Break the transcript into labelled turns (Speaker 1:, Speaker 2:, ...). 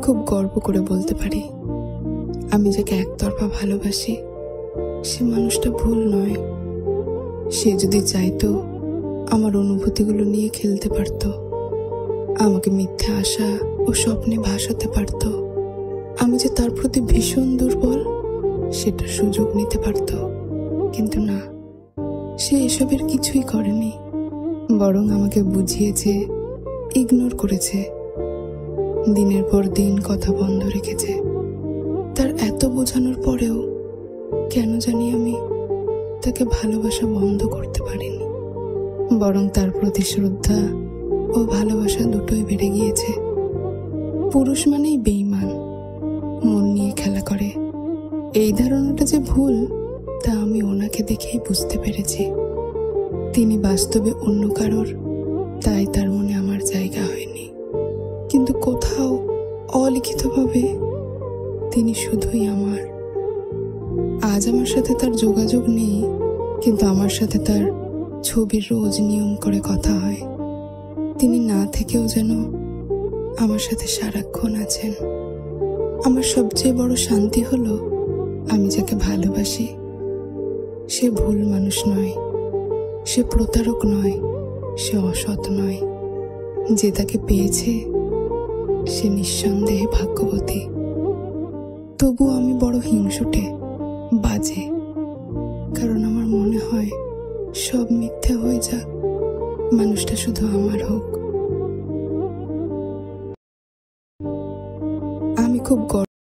Speaker 1: খুব গর্ব করে বলতে পারি, আমি যাকে একতরফা ভালোবাসি সে মানুষটা ভুল নয়। সে যদি চাইতো আমার অনুভূতিগুলো নিয়ে খেলতে পারত, আমাকে মিথ্যে আশা ও স্বপ্নে ভাসাতে পারত। আমি যে তার প্রতি ভীষণ দুর্বল সেটা সুযোগ নিতে পারত, কিন্তু না, সে এসবের কিছুই করেনি। বরং আমাকে বুঝিয়েছে, ইগনোর করেছে, দিনের পর দিন কথা বন্ধ রেখেছে। তার এত বোঝানোর পরেও কেন জানি আমি তাকে ভালোবাসা বন্ধ করতে পারিনি। বরং তার প্রতি শ্রদ্ধা ও ভালোবাসা দুটোই বেড়ে গিয়েছে। পুরুষ মানেই বেঈমান, মন নিয়ে খেলা করে, এই ধারণাটা যে ভুল তা আমি ওনাকে দেখেই বুঝতে পেরেছি। তিনি বাস্তবে অন্য কারোর, তাই তার মনে আমার জায়গা হয়নি। কিন্তু কোথাও অলিখিতভাবে তিনি শুধুই আমার। আজ আমার সাথে তার যোগাযোগ নেই, কিন্তু আমার সাথে তার ছবির রোজ নিয়ম করে কথা হয়। তিনি না থেকেও যেন আমার সাথে সারাক্ষণ আছেন। আমার সবচেয়ে বড় শান্তি হলো আমি যাকে ভালোবাসি সে ভুল মানুষ নয়, সে প্রতারক নয়, সে অসৎ নয়। যে তাকে পেয়েছে সে নিঃসন্দেহে ভাগ্যবতী। তবুও আমি বড় হিংসুটে, বাজে, কারণ আমার মনে হয় সব মিথ্যে হয়ে যাক, মানুষটা শুধু আমার হোক।